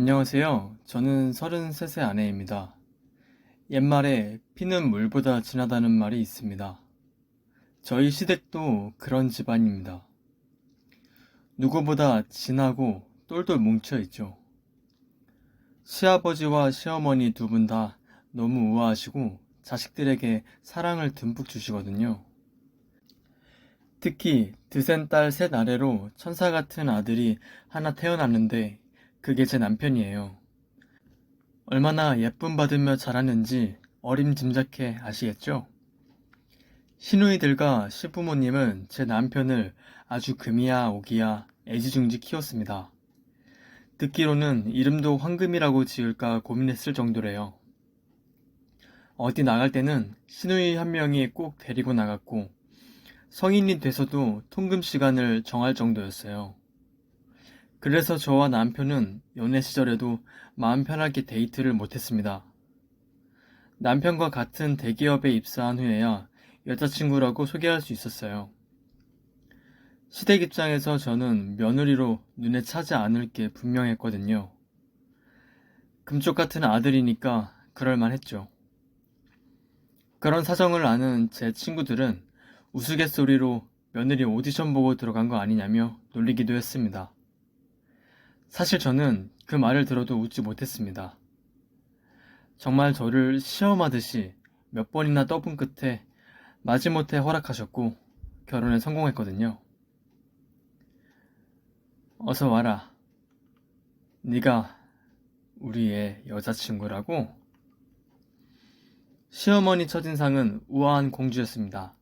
안녕하세요. 저는 33세 아내입니다. 옛말에 피는 물보다 진하다는 말이 있습니다. 저희 시댁도 그런 집안입니다. 누구보다 진하고 똘똘 뭉쳐 있죠. 시아버지와 시어머니 두 분 다 너무 우아하시고 자식들에게 사랑을 듬뿍 주시거든요. 특히 드센 딸 셋 아래로 천사 같은 아들이 하나 태어났는데 그게 제 남편이에요. 얼마나 예쁨 받으며 자랐는지 어림짐작해 아시겠죠? 시누이들과 시부모님은 제 남편을 아주 금이야 오기야 애지중지 키웠습니다. 듣기로는 이름도 황금이라고 지을까 고민했을 정도래요. 어디 나갈 때는 시누이 한 명이 꼭 데리고 나갔고 성인이 돼서도 통금 시간을 정할 정도였어요. 그래서 저와 남편은 연애 시절에도 마음 편하게 데이트를 못했습니다. 남편과 같은 대기업에 입사한 후에야 여자친구라고 소개할 수 있었어요. 시댁 입장에서 저는 며느리로 눈에 차지 않을 게 분명했거든요. 금쪽 같은 아들이니까 그럴만했죠. 그런 사정을 아는 제 친구들은 우스갯소리로 며느리 오디션 보고 들어간 거 아니냐며 놀리기도 했습니다. 사실 저는 그 말을 들어도 웃지 못했습니다. 정말 저를 시험하듯이 몇 번이나 떠본 끝에 마지못해 허락하셨고 결혼에 성공했거든요. 어서 와라. 네가 우리의 여자친구라고? 시어머니 첫인상은 우아한 공주였습니다.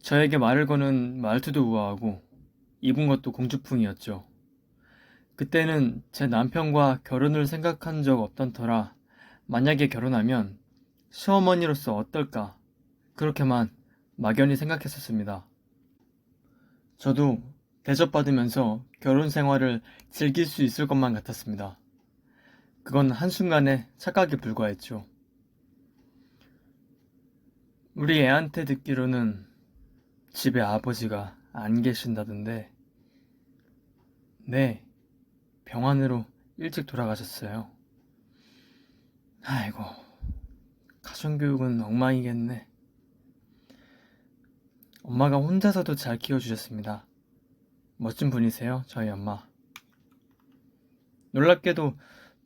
저에게 말을 거는 말투도 우아하고 입은 것도 공주풍이었죠. 그때는 제 남편과 결혼을 생각한 적 없던 터라 만약에 결혼하면 시어머니로서 어떨까 그렇게만 막연히 생각했었습니다. 저도 대접받으면서 결혼 생활을 즐길 수 있을 것만 같았습니다. 그건 한순간의 착각에 불과했죠. 우리 애한테 듣기로는 집에 아버지가 안 계신다던데, 네, 병원으로 일찍 돌아가셨어요. 아이고, 가정교육은 엉망이겠네. 엄마가 혼자서도 잘 키워주셨습니다. 멋진 분이세요, 저희 엄마. 놀랍게도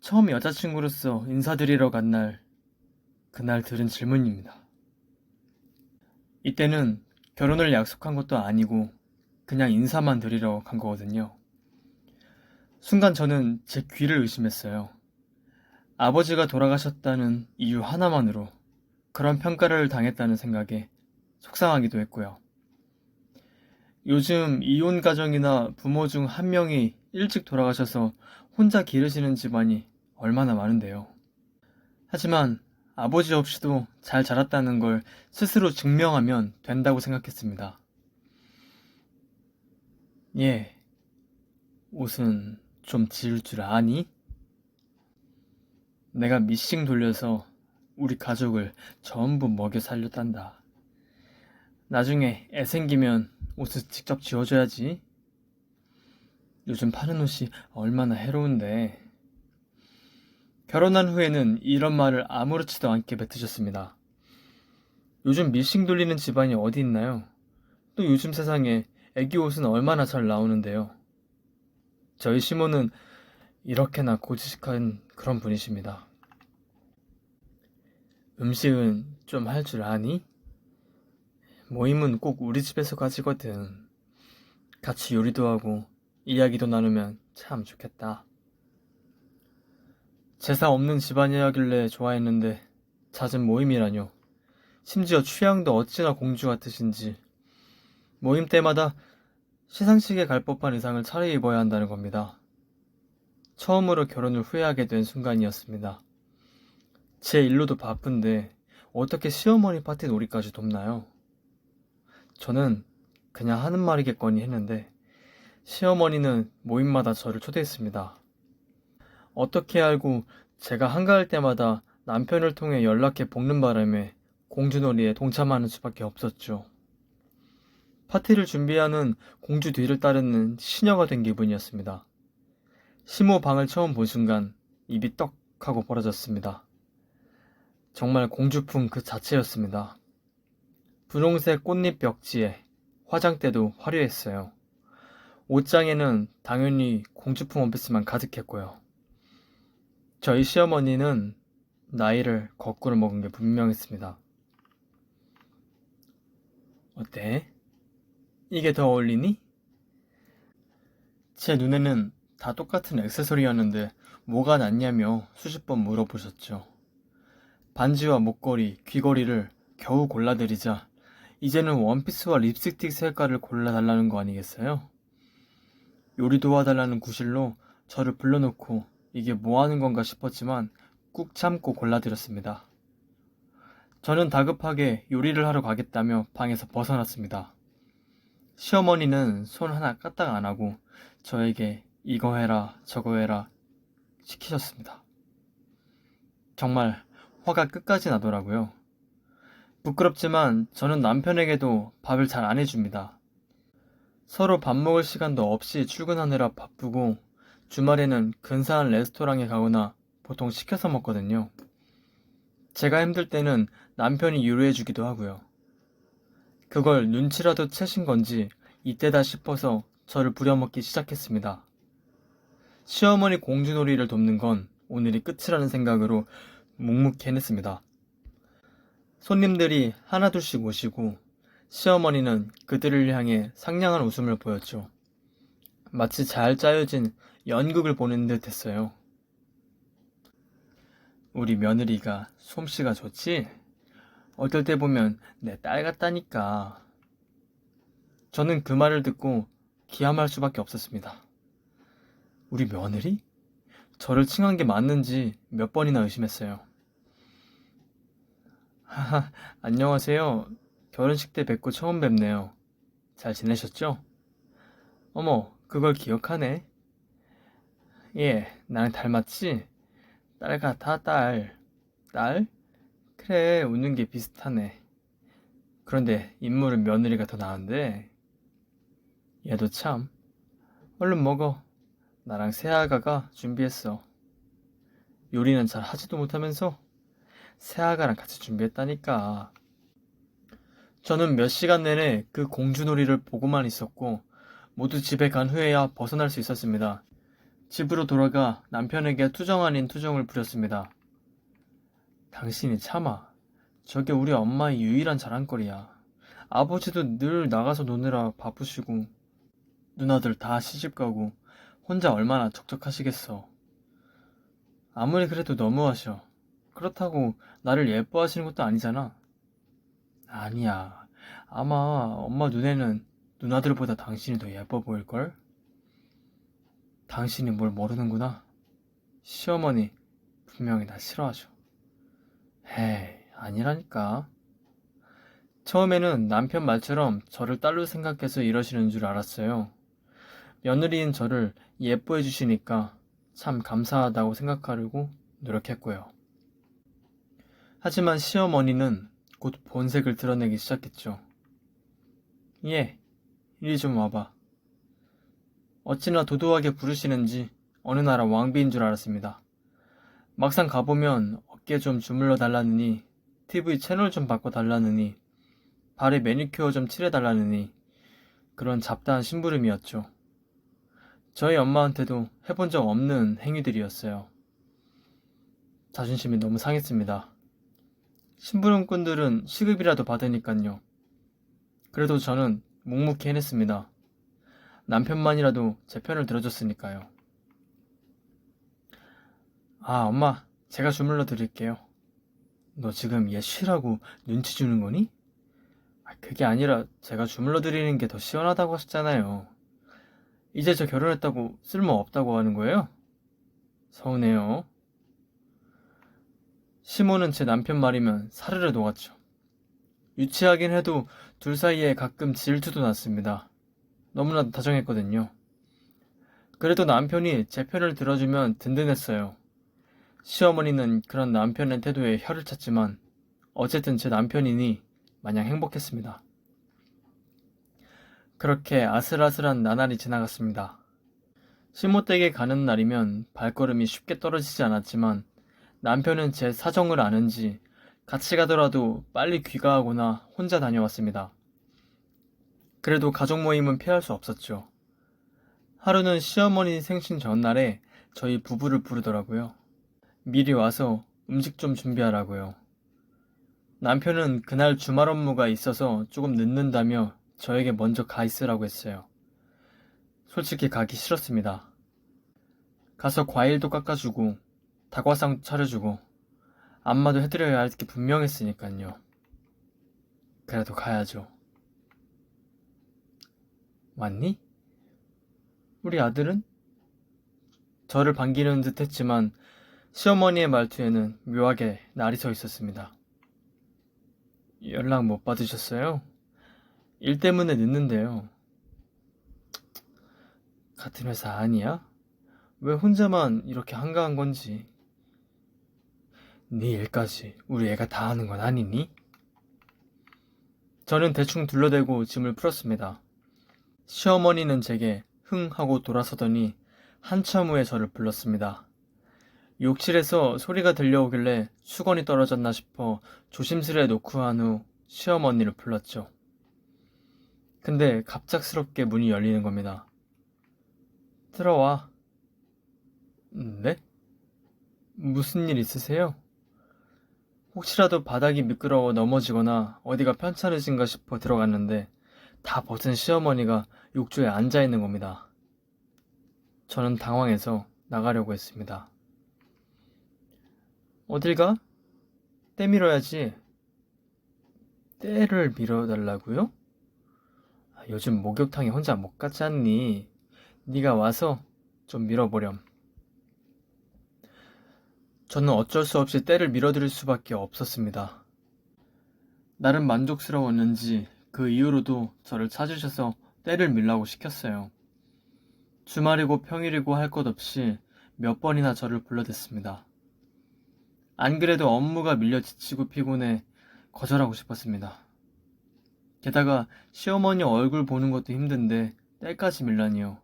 처음 여자친구로서 인사드리러 간 그날 들은 질문입니다. 이때는 결혼을 약속한 것도 아니고 그냥 인사만 드리러 간 거거든요. 순간 저는 제 귀를 의심했어요. 아버지가 돌아가셨다는 이유 하나만으로 그런 평가를 당했다는 생각에 속상하기도 했고요. 요즘 이혼 가정이나 부모 중 한 명이 일찍 돌아가셔서 혼자 기르시는 집안이 얼마나 많은데요. 하지만 아버지 없이도 잘 자랐다는 걸 스스로 증명하면 된다고 생각했습니다. 예, 옷은 좀 지을 줄 아니? 내가 미싱 돌려서 우리 가족을 전부 먹여 살렸단다. 나중에 애 생기면 옷을 직접 지어줘야지. 요즘 파는 옷이 얼마나 해로운데. 결혼한 후에는 이런 말을 아무렇지도 않게 뱉으셨습니다. 요즘 미싱 돌리는 집안이 어디 있나요? 또 요즘 세상에 애기 옷은 얼마나 잘 나오는데요. 저희 시모는 이렇게나 고지식한 그런 분이십니다. 음식은 좀 할 줄 아니? 모임은 꼭 우리 집에서 가지거든. 같이 요리도 하고 이야기도 나누면 참 좋겠다. 제사 없는 집안이라길래 좋아했는데 잦은 모임이라뇨. 심지어 취향도 어찌나 공주 같으신지. 모임 때마다 시상식에 갈 법한 의상을 차려입어야 한다는 겁니다. 처음으로 결혼을 후회하게 된 순간이었습니다. 제 일로도 바쁜데 어떻게 시어머니 파티 놀이까지 돕나요? 저는 그냥 하는 말이겠거니 했는데 시어머니는 모임마다 저를 초대했습니다. 어떻게 알고 제가 한가할 때마다 남편을 통해 연락해 볶는 바람에 공주놀이에 동참하는 수밖에 없었죠. 파티를 준비하는 공주 뒤를 따르는 시녀가 된 기분이었습니다. 시모 방을 처음 본 순간 입이 떡 하고 벌어졌습니다. 정말 공주품 그 자체였습니다. 분홍색 꽃잎 벽지에 화장대도 화려했어요. 옷장에는 당연히 공주품 원피스만 가득했고요. 저희 시어머니는 나이를 거꾸로 먹은 게 분명했습니다. 어때? 이게 더 어울리니? 제 눈에는 다 똑같은 액세서리였는데 뭐가 낫냐며 수십 번 물어보셨죠. 반지와 목걸이, 귀걸이를 겨우 골라드리자 이제는 원피스와 립스틱 색깔을 골라달라는 거 아니겠어요? 요리 도와달라는 구실로 저를 불러놓고 이게 뭐 하는 건가 싶었지만 꾹 참고 골라드렸습니다. 저는 다급하게 요리를 하러 가겠다며 방에서 벗어났습니다. 시어머니는 손 하나 까딱 안 하고 저에게 이거 해라 저거 해라 시키셨습니다. 정말 화가 끝까지 나더라고요. 부끄럽지만 저는 남편에게도 밥을 잘 안 해줍니다. 서로 밥 먹을 시간도 없이 출근하느라 바쁘고 주말에는 근사한 레스토랑에 가거나 보통 시켜서 먹거든요. 제가 힘들 때는 남편이 요리해주기도 하고요. 그걸 눈치라도 채신 건지 이때다 싶어서 저를 부려먹기 시작했습니다. 시어머니 공주놀이를 돕는 건 오늘이 끝이라는 생각으로 묵묵히 해냈습니다. 손님들이 하나둘씩 오시고 시어머니는 그들을 향해 상냥한 웃음을 보였죠. 마치 잘 짜여진 연극을 보는 듯 했어요. 우리 며느리가 솜씨가 좋지? 어떨 때 보면 내 딸 같다니까. 저는 그 말을 듣고 기함할 수밖에 없었습니다. 우리 며느리? 저를 칭한 게 맞는지 몇 번이나 의심했어요. 하하, 안녕하세요. 결혼식 때 뵙고 처음 뵙네요. 잘 지내셨죠? 어머, 그걸 기억하네. 예, 나랑 닮았지? 딸 같아, 딸. 딸? 그래, 웃는 게 비슷하네. 그런데 인물은 며느리가 더 나은데. 얘도 참. 얼른 먹어. 나랑 새아가가 준비했어. 요리는 잘 하지도 못하면서 새아가랑 같이 준비했다니까. 저는 몇 시간 내내 그 공주놀이를 보고만 있었고 모두 집에 간 후에야 벗어날 수 있었습니다. 집으로 돌아가 남편에게 투정 아닌 투정을 부렸습니다. 당신이 참아. 저게 우리 엄마의 유일한 자랑거리야. 아버지도 늘 나가서 노느라 바쁘시고 누나들 다 시집가고 혼자 얼마나 적적하시겠어. 아무리 그래도 너무하셔. 그렇다고 나를 예뻐하시는 것도 아니잖아. 아니야. 아마 엄마 눈에는 누나들보다 당신이 더 예뻐 보일걸? 당신이 뭘 모르는구나. 시어머니 분명히 나 싫어하죠. 에이, 아니라니까. 처음에는 남편 말처럼 저를 딸로 생각해서 이러시는 줄 알았어요. 며느리인 저를 예뻐해 주시니까 참 감사하다고 생각하려고 노력했고요. 하지만 시어머니는 곧 본색을 드러내기 시작했죠. 예, 이리 좀 와봐. 어찌나 도도하게 부르시는지 어느 나라 왕비인 줄 알았습니다. 막상 가보면 어깨 좀 주물러 달라느니, TV 채널 좀 바꿔달라느니, 발에 매니큐어 좀 칠해달라느니, 그런 잡다한 심부름이었죠. 저희 엄마한테도 해본 적 없는 행위들이었어요. 자존심이 너무 상했습니다. 심부름꾼들은 시급이라도 받으니깐요. 그래도 저는 묵묵히 해냈습니다. 남편만이라도 제 편을 들어줬으니까요. 아, 엄마, 제가 주물러 드릴게요. 너 지금 얘 쉬라고 눈치 주는 거니? 그게 아니라 제가 주물러 드리는 게 더 시원하다고 하셨잖아요. 이제 저 결혼했다고 쓸모 없다고 하는 거예요? 서운해요. 시모는 제 남편 말이면 사르르 녹았죠. 유치하긴 해도 둘 사이에 가끔 질투도 났습니다. 너무나도 다정했거든요. 그래도 남편이 제 편을 들어주면 든든했어요. 시어머니는 그런 남편의 태도에 혀를 찼지만 어쨌든 제 남편이니 마냥 행복했습니다. 그렇게 아슬아슬한 나날이 지나갔습니다. 시모댁에 가는 날이면 발걸음이 쉽게 떨어지지 않았지만 남편은 제 사정을 아는지 같이 가더라도 빨리 귀가하거나 혼자 다녀왔습니다. 그래도 가족 모임은 피할 수 없었죠. 하루는 시어머니 생신 전날에 저희 부부를 부르더라고요. 미리 와서 음식 좀 준비하라고요. 남편은 그날 주말 업무가 있어서 조금 늦는다며 저에게 먼저 가 있으라고 했어요. 솔직히 가기 싫었습니다. 가서 과일도 깎아주고 다과상 차려주고 안마도 해드려야 할 게 분명했으니까요. 그래도 가야죠. 왔니? 우리 아들은? 저를 반기는 듯 했지만 시어머니의 말투에는 묘하게 날이 서 있었습니다. 연락 못 받으셨어요? 일 때문에 늦는데요. 같은 회사 아니야? 왜 혼자만 이렇게 한가한 건지. 네 일까지 우리 애가 다 하는 건 아니니? 저는 대충 둘러대고 짐을 풀었습니다. 시어머니는 제게 흥 하고 돌아서더니 한참 후에 저를 불렀습니다. 욕실에서 소리가 들려오길래 수건이 떨어졌나 싶어 조심스레 놓고 한 후 시어머니를 불렀죠. 근데 갑작스럽게 문이 열리는 겁니다. 들어와. 네? 무슨 일 있으세요? 혹시라도 바닥이 미끄러워 넘어지거나 어디가 편찮으신가 싶어 들어갔는데 다 벗은 시어머니가 욕조에 앉아 있는 겁니다. 저는 당황해서 나가려고 했습니다. 어딜 가? 때 밀어야지. 때를 밀어달라고요? 요즘 목욕탕에 혼자 못 갔지 않니? 네가 와서 좀 밀어보렴. 저는 어쩔 수 없이 때를 밀어드릴 수밖에 없었습니다. 나름 만족스러웠는지 그 이후로도 저를 찾으셔서 때를 밀라고 시켰어요. 주말이고 평일이고 할 것 없이 몇 번이나 저를 불러댔습니다. 안 그래도 업무가 밀려 지치고 피곤해 거절하고 싶었습니다. 게다가 시어머니 얼굴 보는 것도 힘든데 때까지 밀라니요.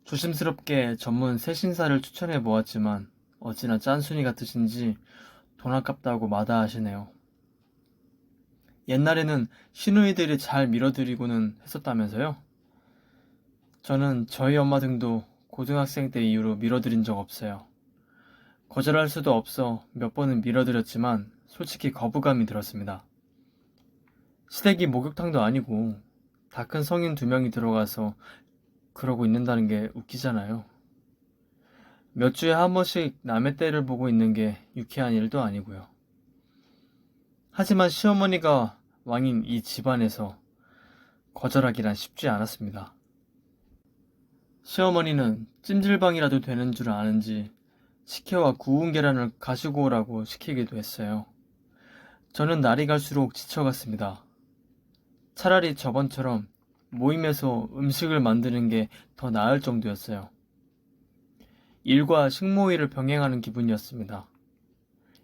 조심스럽게 전문 새신사를 추천해 보았지만 어찌나 짠순이 같으신지 돈 아깝다고 마다하시네요. 옛날에는 시누이들이 잘 밀어드리고는 했었다면서요? 저는 저희 엄마 등도 고등학생 때 이후로 밀어드린 적 없어요. 거절할 수도 없어 몇 번은 밀어드렸지만 솔직히 거부감이 들었습니다. 시댁이 목욕탕도 아니고 다 큰 성인 2명이 들어가서 그러고 있는다는 게 웃기잖아요. 몇 주에 한 번씩 남의 때를 보고 있는 게 유쾌한 일도 아니고요. 하지만 시어머니가 왕인 이 집안에서 거절하기란 쉽지 않았습니다. 시어머니는 찜질방이라도 되는 줄 아는지 식혜와 구운 계란을 가지고 오라고 시키기도 했어요. 저는 날이 갈수록 지쳐갔습니다. 차라리 저번처럼 모임에서 음식을 만드는 게 더 나을 정도였어요. 일과 식모일을 병행하는 기분이었습니다.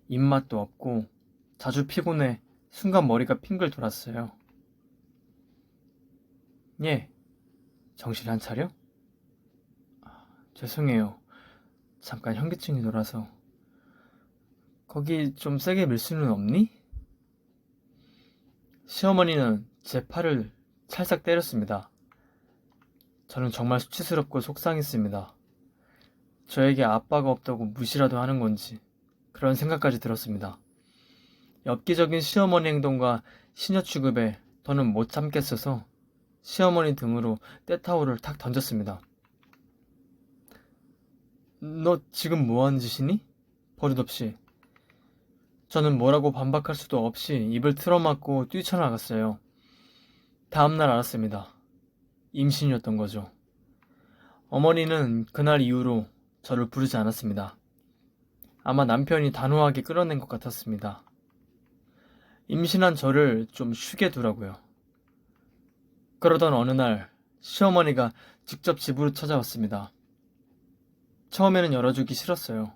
입맛도 없고 자주 피곤해 순간 머리가 핑글 돌았어요. 예, 정신 안 차려? 죄송해요. 잠깐 현기증이 돌아서. 거기 좀 세게 밀 수는 없니? 시어머니는 제 팔을 찰싹 때렸습니다. 저는 정말 수치스럽고 속상했습니다. 저에게 아빠가 없다고 무시라도 하는 건지 그런 생각까지 들었습니다. 엽기적인 시어머니 행동과 시녀 취급에 더는 못 참겠어서 시어머니 등으로 때타올을 탁 던졌습니다. 너 지금 뭐하는 짓이니? 버릇없이. 저는 뭐라고 반박할 수도 없이 입을 틀어막고 뛰쳐나갔어요. 다음날 알았습니다. 임신이었던 거죠. 어머니는 그날 이후로 저를 부르지 않았습니다. 아마 남편이 단호하게 끌어낸 것 같았습니다. 임신한 저를 좀 쉬게 두라고요. 그러던 어느 날 시어머니가 직접 집으로 찾아왔습니다. 처음에는 열어주기 싫었어요.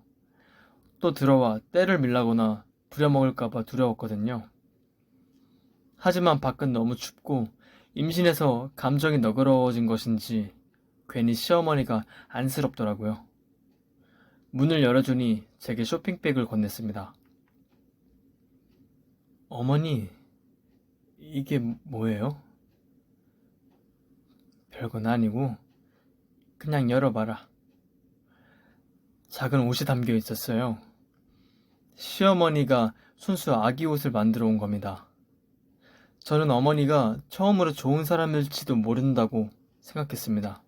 또 들어와 때를 밀라거나 부려먹을까봐 두려웠거든요. 하지만 밖은 너무 춥고 임신해서 감정이 너그러워진 것인지 괜히 시어머니가 안쓰럽더라고요. 문을 열어주니 제게 쇼핑백을 건넸습니다. 어머니, 이게 뭐예요? 별건 아니고 그냥 열어봐라. 작은 옷이 담겨 있었어요. 시어머니가 순수 아기 옷을 만들어 온 겁니다. 저는 어머니가 처음으로 좋은 사람일지도 모른다고 생각했습니다.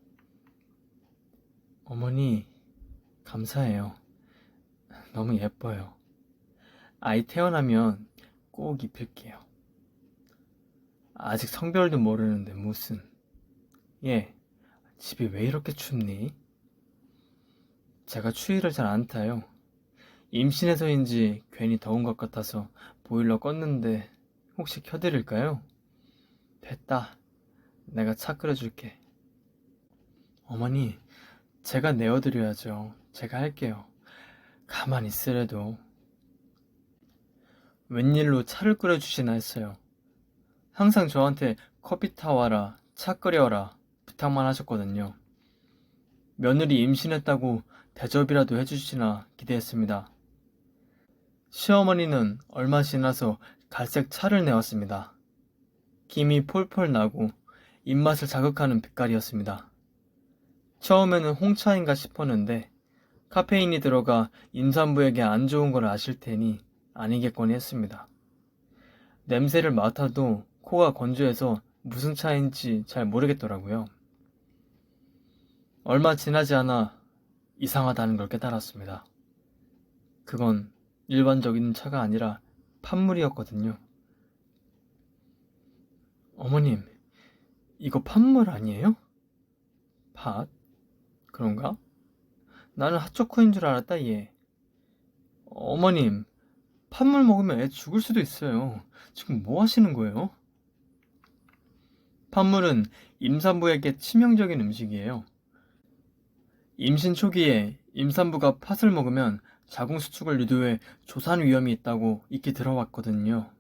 어머니, 감사해요. 너무 예뻐요. 아이 태어나면 꼭 입힐게요. 아직 성별도 모르는데 무슨. 예, 집이 왜 이렇게 춥니? 제가 추위를 잘 안 타요. 임신해서인지 괜히 더운 것 같아서 보일러 껐는데 혹시 켜드릴까요? 됐다. 내가 차 끓여줄게. 어머니, 제가 내어드려야죠. 제가 할게요. 가만히 있으래도. 웬일로 차를 끓여주시나 했어요. 항상 저한테 커피 타와라, 차 끓여라 부탁만 하셨거든요. 며느리 임신했다고 대접이라도 해주시나 기대했습니다. 시어머니는 얼마 지나서 갈색 차를 내왔습니다. 김이 폴폴 나고 입맛을 자극하는 빛깔이었습니다. 처음에는 홍차인가 싶었는데 카페인이 들어가 임산부에게 안 좋은 걸 아실 테니 아니겠거니 했습니다. 냄새를 맡아도 코가 건조해서 무슨 차인지 잘 모르겠더라고요. 얼마 지나지 않아 이상하다는 걸 깨달았습니다. 그건 일반적인 차가 아니라 팥물이었거든요. 어머님, 이거 팥물 아니에요? 팥? 그런가? 나는 핫초코인 줄 알았다, 얘. 어머님, 팥물 먹으면 애 죽을 수도 있어요. 지금 뭐 하시는 거예요? 팥물은 임산부에게 치명적인 음식이에요. 임신 초기에 임산부가 팥을 먹으면 자궁수축을 유도해 조산 위험이 있다고 익히 들어왔거든요.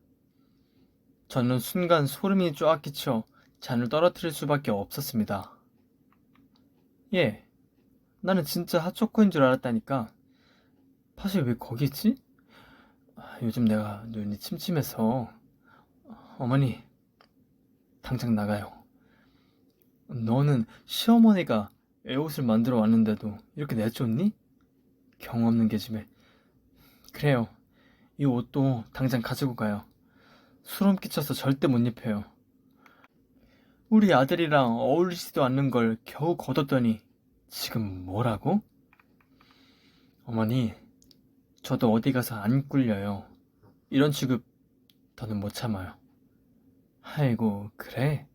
저는 순간 소름이 쫙 끼쳐 잔을 떨어뜨릴 수밖에 없었습니다. 예, 나는 진짜 핫초코인 줄 알았다니까. 팥이 왜 거기 있지? 요즘 내가 눈이 침침해서. 어머니, 당장 나가요. 너는 시어머니가 애옷을 만들어 왔는데도 이렇게 내쫓니? 경 없는 계집애. 그래요. 이 옷도 당장 가지고 가요. 소름 끼쳐서 절대 못 입혀요. 우리 아들이랑 어울리지도 않는 걸 겨우 걷었더니 지금 뭐라고? 어머니, 저도 어디 가서 안 꿀려요. 이런 취급 더는 못 참아요. 아이고, 그래?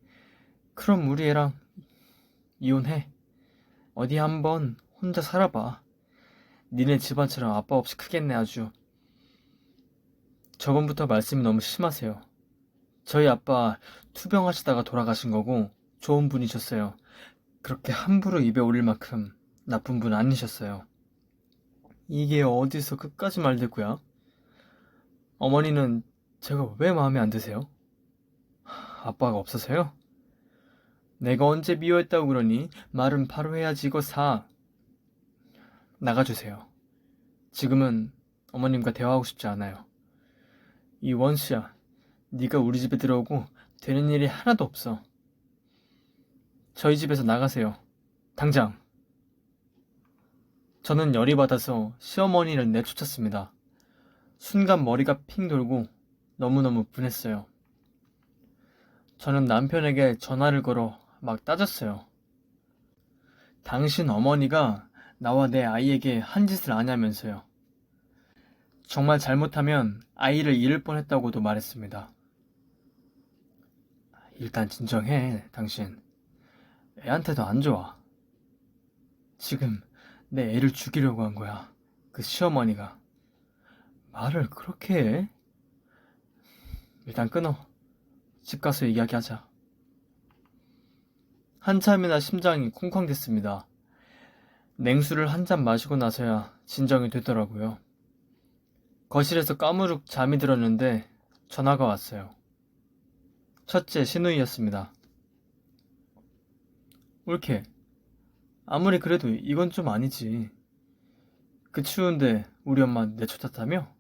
그럼 우리 애랑 이혼해. 어디 한번 혼자 살아봐. 니네 집안처럼 아빠 없이 크겠네 아주. 저번부터 말씀이 너무 심하세요. 저희 아빠 투병하시다가 돌아가신 거고 좋은 분이셨어요. 그렇게 함부로 입에 올릴 만큼 나쁜 분 아니셨어요. 이게 어디서 끝까지 말대꾸야? 어머니는 제가 왜 마음에 안 드세요? 아빠가 없어서요? 내가 언제 미워했다고 그러니? 말은 바로 해야지 이거 사. 나가주세요. 지금은 어머님과 대화하고 싶지 않아요. 이 원수야, 네가 우리 집에 들어오고 되는 일이 하나도 없어. 저희 집에서 나가세요. 당장. 저는 열이 받아서 시어머니를 내쫓았습니다. 순간 머리가 핑 돌고 너무너무 분했어요. 저는 남편에게 전화를 걸어 막 따졌어요. 당신 어머니가 나와 내 아이에게 한 짓을 아냐면서요. 정말 잘못하면 아이를 잃을 뻔했다고도 말했습니다. 일단 진정해, 당신. 애한테도 안 좋아. 지금 내 애를 죽이려고 한 거야. 그 시어머니가. 말을 그렇게 해? 일단 끊어. 집 가서 이야기하자. 한참이나 심장이 쿵쾅댔습니다. 냉수를 한 잔 마시고 나서야 진정이 되더라고요. 거실에서 까무룩 잠이 들었는데 전화가 왔어요. 첫째 신우이였습니다. 옳게, 아무리 그래도 이건 좀 아니지. 그 추운데 우리 엄마 내쫓았다며?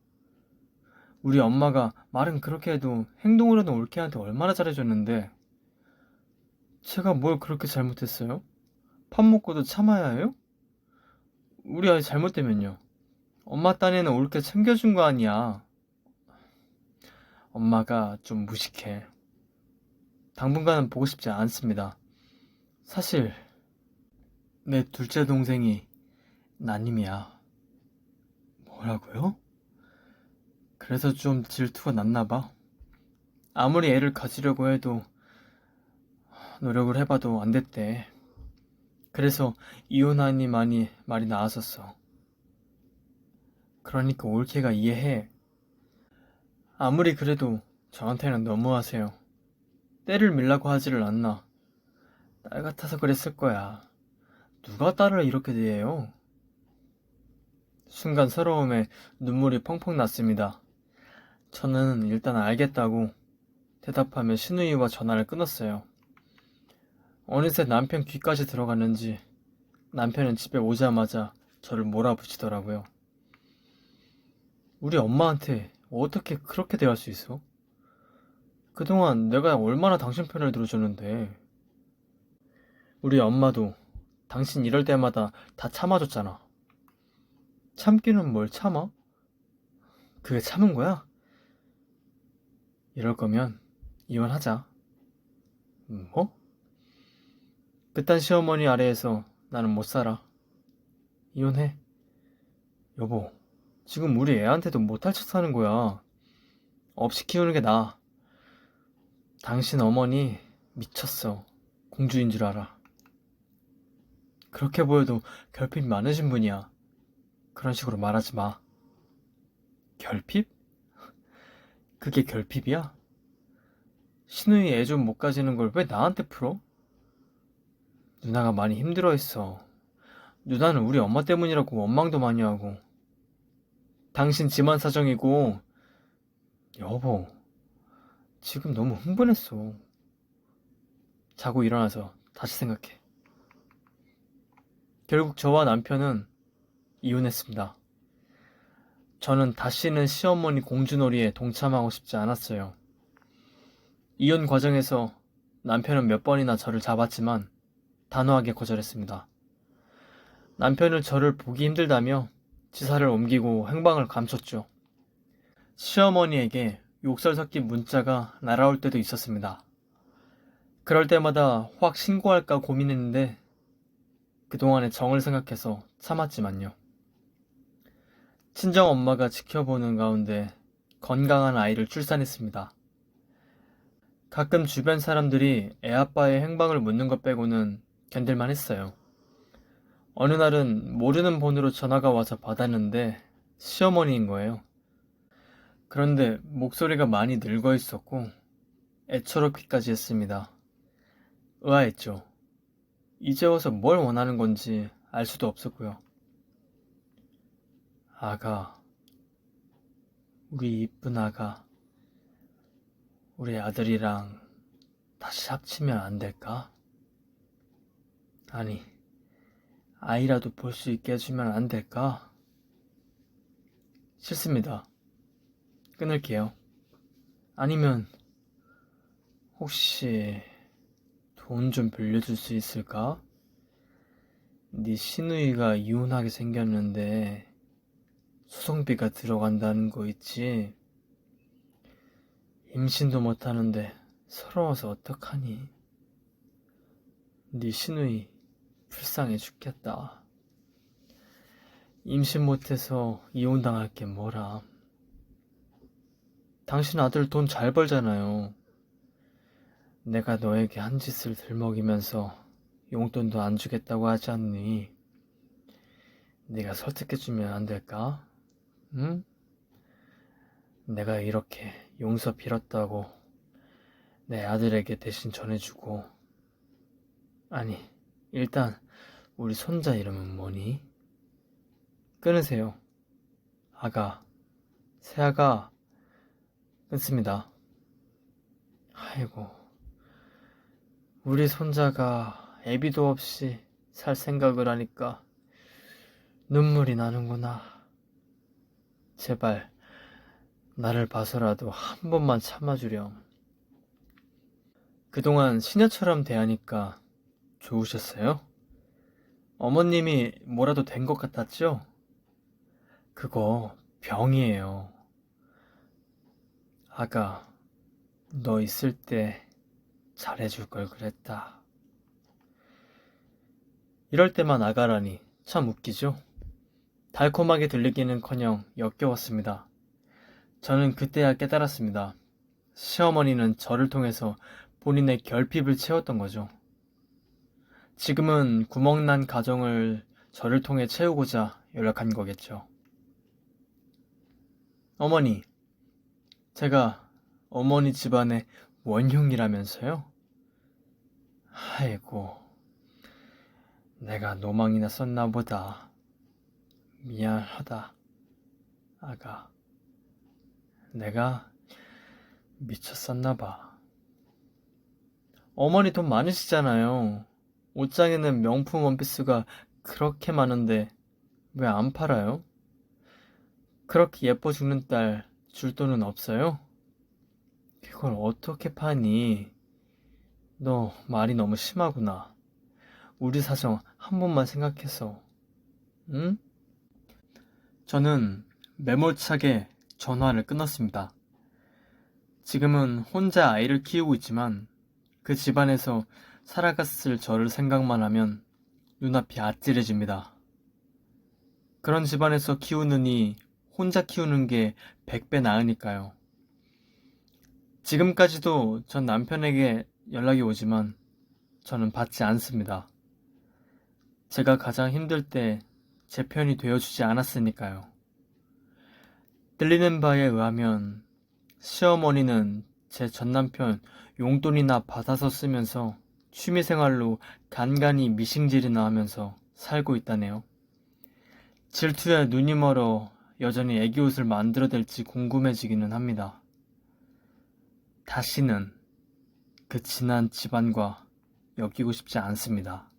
우리 엄마가 말은 그렇게 해도 행동으로는 올케한테 얼마나 잘해줬는데 제가 뭘 그렇게 잘못했어요? 밥 먹고도 참아야 해요? 우리 아이 잘못되면요. 엄마 딴에는 올케 챙겨준 거 아니야. 엄마가 좀 무식해. 당분간은 보고 싶지 않습니다. 사실 내 둘째 동생이 나님이야. 뭐라고요? 그래서 좀 질투가 났나 봐. 아무리 애를 가지려고 해도 노력을 해봐도 안 됐대. 그래서 이혼하니 많이 말이 나왔었어. 그러니까 올케가 이해해. 아무리 그래도 저한테는 너무하세요. 때를 밀라고 하지를 않나. 딸 같아서 그랬을 거야. 누가 딸을 이렇게 대해요? 순간 서러움에 눈물이 펑펑 났습니다. 저는 일단 알겠다고 대답하며 신우이와 전화를 끊었어요. 어느새 남편 귀까지 들어갔는지 남편은 집에 오자마자 저를 몰아붙이더라고요. 우리 엄마한테 어떻게 그렇게 대할 수 있어? 그동안 내가 얼마나 당신 편을 들어줬는데. 우리 엄마도 당신 이럴 때마다 다 참아줬잖아. 참기는 뭘 참아? 그게 참은 거야? 이럴 거면 이혼하자. 뭐? 그딴 시어머니 아래에서 나는 못 살아. 이혼해. 여보, 지금 우리 애한테도 못할 척 사는 거야. 없이 키우는 게 나아. 당신 어머니 미쳤어. 공주인 줄 알아. 그렇게 보여도 결핍 많으신 분이야. 그런 식으로 말하지 마. 결핍? 그게 결핍이야? 신우이 애 좀 못 가지는 걸 왜 나한테 풀어? 누나가 많이 힘들어했어. 누나는 우리 엄마 때문이라고 원망도 많이 하고. 당신 집안 사정이고. 여보, 지금 너무 흥분했어. 자고 일어나서 다시 생각해. 결국 저와 남편은 이혼했습니다. 저는 다시는 시어머니 공주놀이에 동참하고 싶지 않았어요. 이혼 과정에서 남편은 몇 번이나 저를 잡았지만 단호하게 거절했습니다. 남편은 저를 보기 힘들다며 지사를 옮기고 행방을 감췄죠. 시어머니에게 욕설 섞인 문자가 날아올 때도 있었습니다. 그럴 때마다 확 신고할까 고민했는데 그동안의 정을 생각해서 참았지만요. 친정엄마가 지켜보는 가운데 건강한 아이를 출산했습니다. 가끔 주변 사람들이 애아빠의 행방을 묻는 것 빼고는 견딜만 했어요. 어느 날은 모르는 번호로 전화가 와서 받았는데 시어머니인 거예요. 그런데 목소리가 많이 늙어 있었고 애처롭기까지 했습니다. 의아했죠. 이제 와서 뭘 원하는 건지 알 수도 없었고요. 아가, 우리 이쁜 아가, 우리 아들이랑 다시 합치면 안 될까? 아니, 아이라도 볼 수 있게 해주면 안 될까? 싫습니다. 끊을게요. 아니면 혹시 돈 좀 빌려줄 수 있을까? 네 시누이가 이혼하게 생겼는데 소송비가 들어간다는 거 있지? 임신도 못하는데 서러워서 어떡하니? 네 시누이 불쌍해 죽겠다. 임신 못해서 이혼당할 게 뭐라. 당신 아들 돈 잘 벌잖아요. 내가 너에게 한 짓을 들먹이면서 용돈도 안 주겠다고 하지 않니? 네가 설득해주면 안 될까? 응? 내가 이렇게 용서 빌었다고 내 아들에게 대신 전해주고. 아니, 일단 우리 손자 이름은 뭐니? 끊으세요. 아가, 새아가, 끊습니다. 아이고, 우리 손자가 애비도 없이 살 생각을 하니까 눈물이 나는구나. 제발 나를 봐서라도 한 번만 참아주렴. 그동안 시녀처럼 대하니까 좋으셨어요? 어머님이 뭐라도 된 것 같았죠? 그거 병이에요. 아가, 너 있을 때 잘해줄 걸 그랬다. 이럴 때만 아가라니 참 웃기죠? 달콤하게 들리기는커녕 역겨웠습니다. 저는 그때야 깨달았습니다. 시어머니는 저를 통해서 본인의 결핍을 채웠던 거죠. 지금은 구멍난 가정을 저를 통해 채우고자 연락한 거겠죠. 어머니, 제가 어머니 집안의 원흉이라면서요? 아이고, 내가 노망이나 썼나 보다. 미안하다, 아가. 내가 미쳤었나 봐. 어머니 돈 많으시잖아요. 옷장에는 명품 원피스가 그렇게 많은데 왜 안 팔아요? 그렇게 예뻐 죽는 딸 줄 돈은 없어요? 그걸 어떻게 파니? 너 말이 너무 심하구나. 우리 사정 한 번만 생각해서, 응? 저는 매몰차게 전화를 끊었습니다. 지금은 혼자 아이를 키우고 있지만 그 집안에서 살아갔을 저를 생각만 하면 눈앞이 아찔해집니다. 그런 집안에서 키우느니 혼자 키우는 게 100배 나으니까요. 지금까지도 전 남편에게 연락이 오지만 저는 받지 않습니다. 제가 가장 힘들 때 제 편이 되어주지 않았으니까요. 들리는 바에 의하면 시어머니는 제 전남편 용돈이나 받아서 쓰면서 취미생활로 간간히 미싱질이나 하면서 살고 있다네요. 질투에 눈이 멀어 여전히 애기옷을 만들어댈지 궁금해지기는 합니다. 다시는 그 진한 집안과 엮이고 싶지 않습니다.